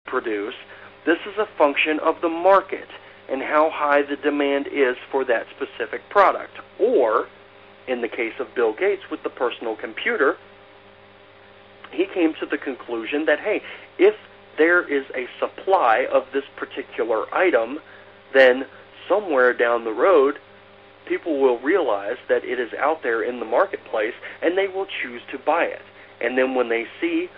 produce. This is a function of the market and how high the demand is for that specific product. Or, in the case of Bill Gates with the personal computer, he came to the conclusion that, hey, if there is a supply of this particular item, then somewhere down the road, people will realize that it is out there in the marketplace, and they will choose to buy it. And then when they see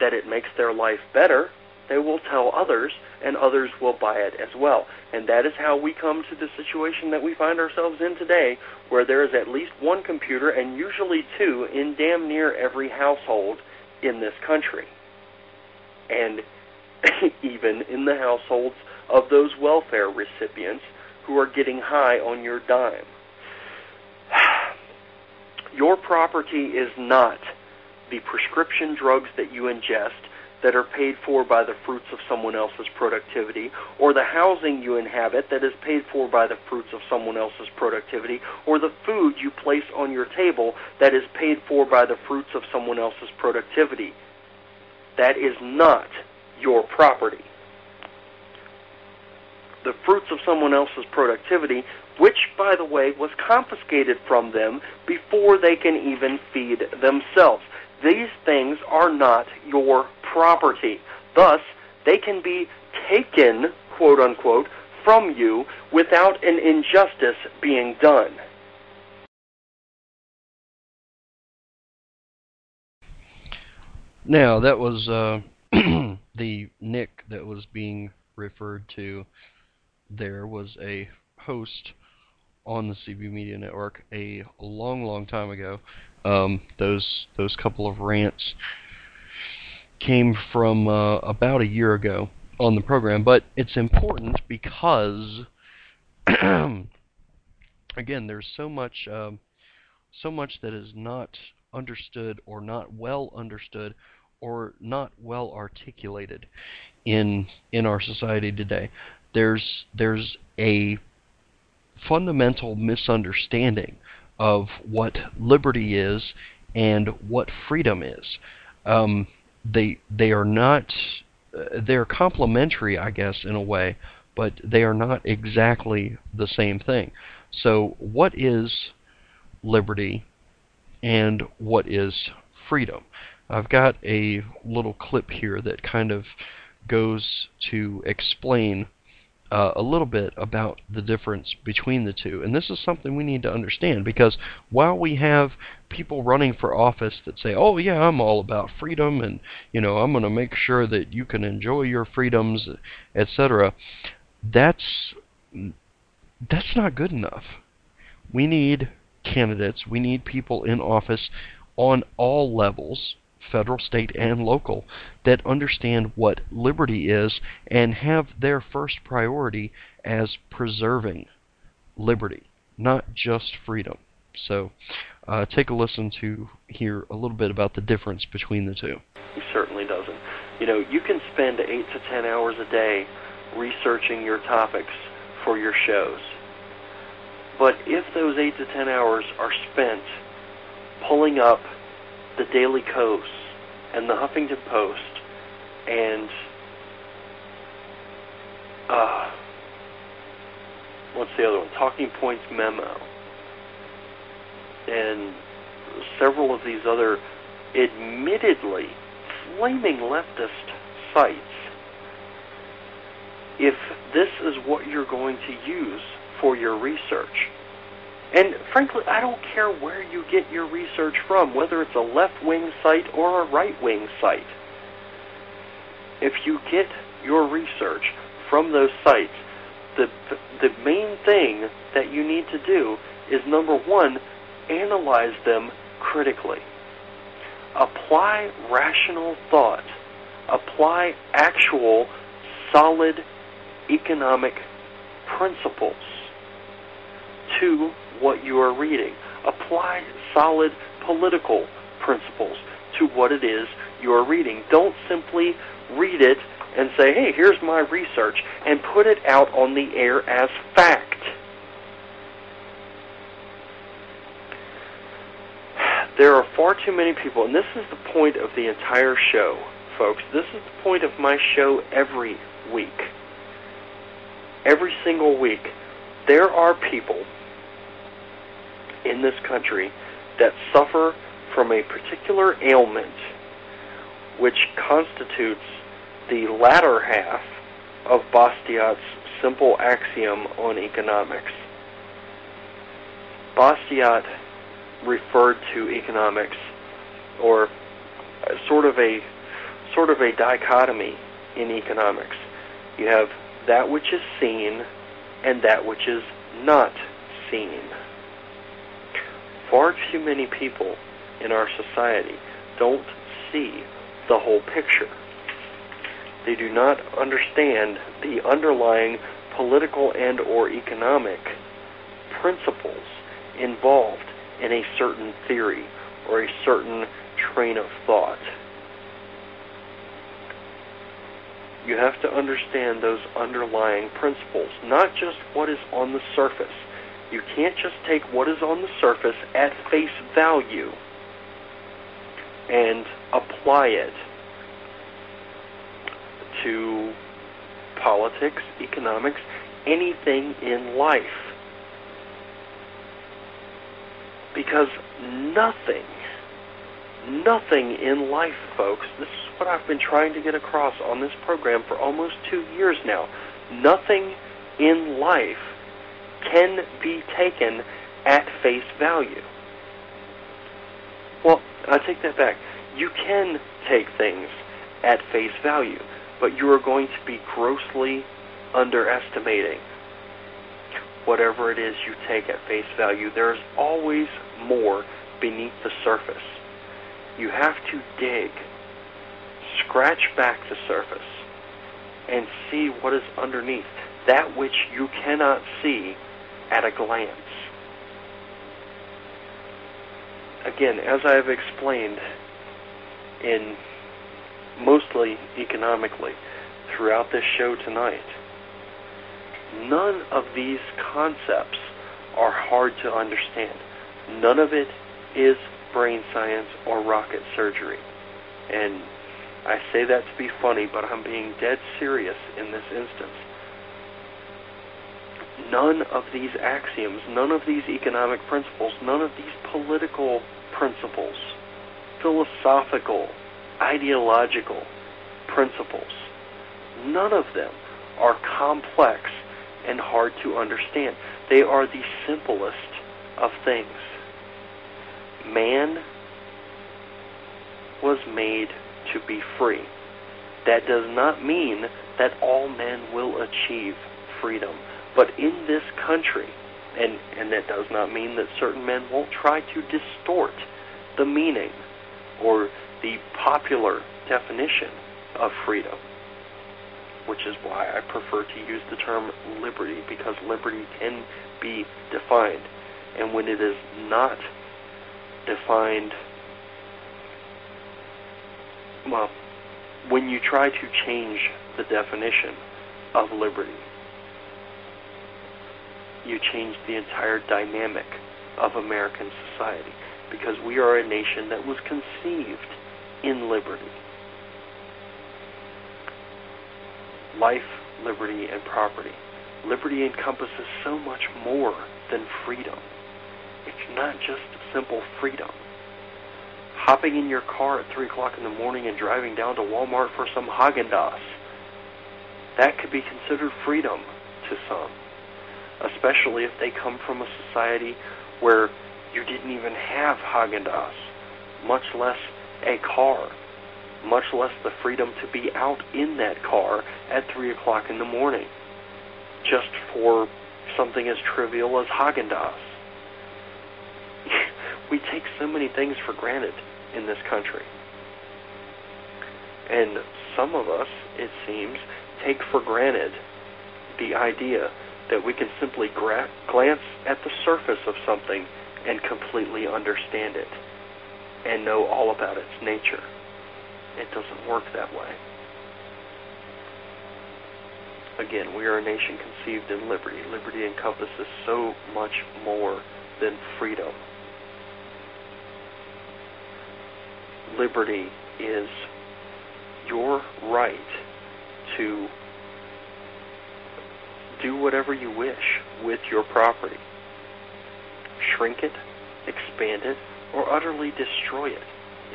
that it makes their life better, they will tell others, and others will buy it as well. And that is how we come to the situation that we find ourselves in today, where there is at least one computer, and usually two, in damn near every household in this country. And even in the households of those welfare recipients who are getting high on your dime. Your property is not the prescription drugs that you ingest that are paid for by the fruits of someone else's productivity, or the housing you inhabit that is paid for by the fruits of someone else's productivity, or the food you place on your table that is paid for by the fruits of someone else's productivity. That is not your property. The fruits of someone else's productivity, which, by the way, was confiscated from them before they can even feed themselves. These things are not your property. Thus, they can be taken, quote unquote, from you without an injustice being done. Now, that was the Nick that was being referred to. There was a host on the CB Media Network a long time ago. Those couple of rants came from about a year ago on the program, but it's important because again, there's so much that is not understood or not well understood or not well articulated in our society today. There's a fundamental misunderstanding of what liberty is and what freedom is. They are not, they're complementary, I guess, in a way, but they are not exactly the same thing. So what is liberty and what is freedom? I've got a little clip here that kind of goes to explain a little bit about the difference between the two. And this is something we need to understand, because while we have people running for office that say, oh yeah, I'm all about freedom, and I'm going to make sure that you can enjoy your freedoms, etc., that's not good enough. We need candidates, we need people in office on all levels, federal, state, and local, that understand what liberty is and have their first priority as preserving liberty, not just freedom. So take a listen to hear a little bit about the difference between the two. He certainly doesn't. You can spend 8 to 10 hours a day researching your topics for your shows. But if those 8 to 10 hours are spent pulling up the Daily Kos and the Huffington Post and what's the other one? Talking Points Memo and several of these other admittedly flaming leftist sites, if this is what you're going to use for your research. And frankly, I don't care where you get your research from, whether it's a left-wing site or a right-wing site. If you get your research from those sites, the main thing that you need to do is, number one, analyze them critically. Apply rational thought. Apply actual, solid economic principles to what you are reading. Apply solid political principles to what it is you are reading. Don't simply read it and say, hey, here's my research, and put it out on the air as fact. There are far too many people, and this is the point of the entire show, folks, this is the point of my show every week. Every single week, there are people in this country that suffer from a particular ailment which constitutes the latter half of Bastiat's simple axiom on economics. Bastiat referred to economics, or sort of a dichotomy in economics. You have that which is seen and that which is not seen. Far too many people in our society don't see the whole picture. They do not understand the underlying political and or economic principles involved in a certain theory or a certain train of thought. You have to understand those underlying principles, not just what is on the surface. You can't just take what is on the surface at face value and apply it to politics, economics, anything in life. Because nothing in life, folks, this is what I've been trying to get across on this program for almost 2 years now. Nothing in life can be taken at face value. Well, I take that back. You can take things at face value, but you are going to be grossly underestimating whatever it is you take at face value. There is always more beneath the surface. You have to dig, scratch back the surface, and see what is underneath, that which you cannot see at a glance. Again, as I have explained in mostly economically throughout this show tonight, none of these concepts are hard to understand. None of it is brain science or rocket surgery. And I say that to be funny, but I'm being dead serious in this instance. None of these axioms, none of these economic principles, none of these political principles, philosophical, ideological principles, none of them are complex and hard to understand. They are the simplest of things. Man was made to be free. That does not mean that all men will achieve freedom. But in this country, and that does not mean that certain men won't try to distort the meaning or the popular definition of freedom, which is why I prefer to use the term liberty, because liberty can be defined. And when it is not defined, well, when you try to change the definition of liberty, you change the entire dynamic of American society, because we are a nation that was conceived in liberty. Life, liberty, and property. Liberty encompasses so much more than freedom. It's not just simple freedom. Hopping in your car at 3 o'clock in the morning and driving down to Walmart for some Haagen-Dazs, that could be considered freedom to some, especially if they come from a society where you didn't even have Haagen-Dazs, much less a car, much less the freedom to be out in that car at 3 o'clock in the morning, just for something as trivial as Haagen-Dazs. We take so many things for granted in this country. And some of us, it seems, take for granted the idea that we can simply glance at the surface of something and completely understand it and know all about its nature. It doesn't work that way. Again, we are a nation conceived in liberty. Liberty encompasses so much more than freedom. Liberty is your right to do whatever you wish with your property. Shrink it, expand it, or utterly destroy it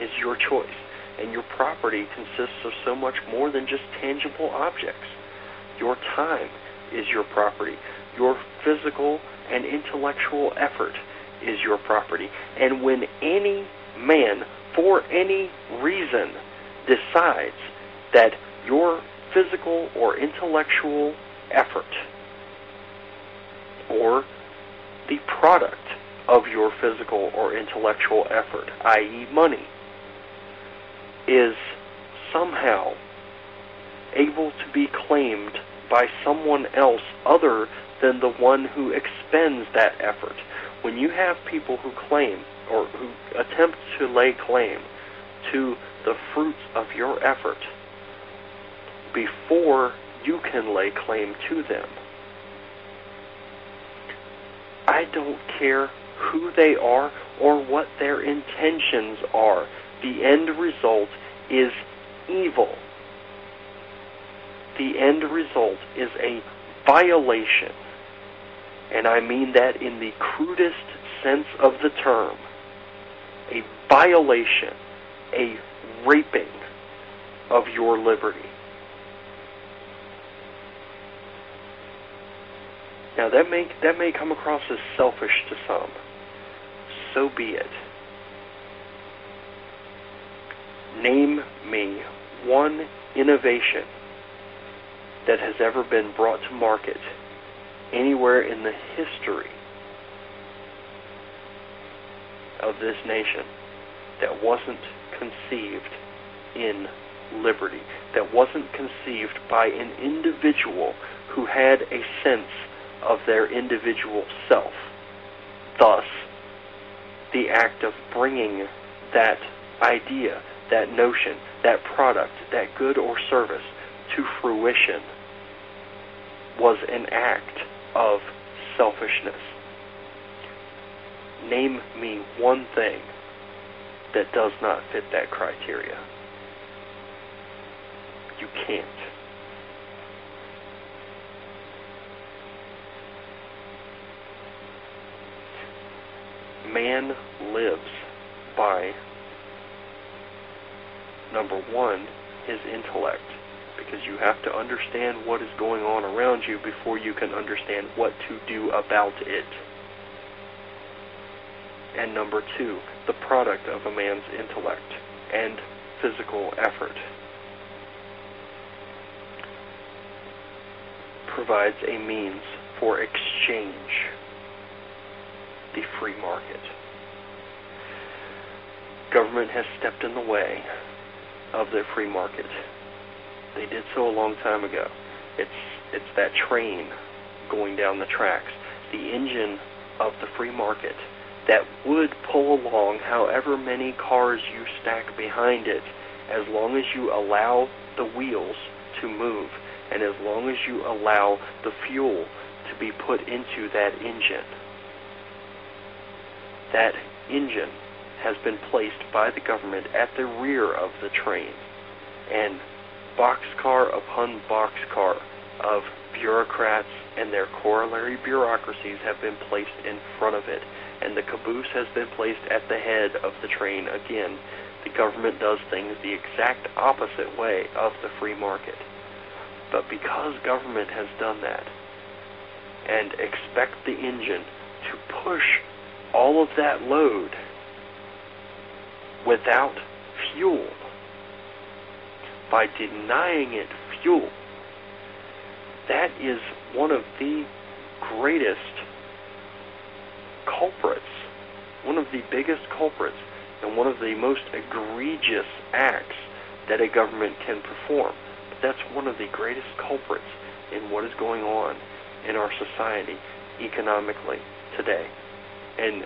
is your choice. And your property consists of so much more than just tangible objects. Your time is your property. Your physical and intellectual effort is your property. And when any man, for any reason, decides that your physical or intellectual effort, or the product of your physical or intellectual effort, i.e. money, is somehow able to be claimed by someone else other than the one who expends that effort. When you have people who claim or who attempt to lay claim to the fruits of your effort before you can lay claim to them, I don't care who they are or what their intentions are. The end result is evil. The end result is a violation, and I mean that in the crudest sense of the term, a violation, a raping of your liberty. Now that may come across as selfish to some. So be it. Name me one innovation that has ever been brought to market anywhere in the history of this nation that wasn't conceived in liberty, that wasn't conceived by an individual who had a sense of their individual self. Thus, the act of bringing that idea, that notion, that product, that good or service to fruition was an act of selfishness. Name me one thing that does not fit that criteria. You can't. Man lives by, number one, his intellect, because you have to understand what is going on around you before you can understand what to do about it. And number two, the product of a man's intellect and physical effort provides a means for exchange, the free market. Government has stepped in the way of the free market. They did so a long time ago. It's that train going down the tracks, the engine of the free market that would pull along however many cars you stack behind it, as long as you allow the wheels to move and as long as you allow the fuel to be put into that engine. That engine has been placed by the government at the rear of the train, and boxcar upon boxcar of bureaucrats and their corollary bureaucracies have been placed in front of it, and the caboose has been placed at the head of the train again. The government does things the exact opposite way of the free market. But because government has done that, and expect the engine to push all of that load without fuel, by denying it fuel, that is one of the greatest culprits, one of the biggest culprits, and one of the most egregious acts that a government can perform. But that's one of the greatest culprits in what is going on in our society economically today. And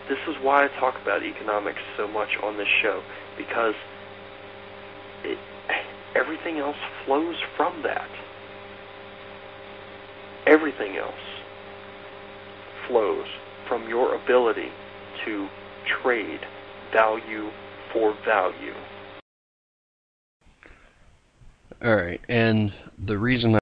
this is why I talk about economics so much on this show, because everything else flows from that. Everything else flows from your ability to trade value for value. All right, and the reason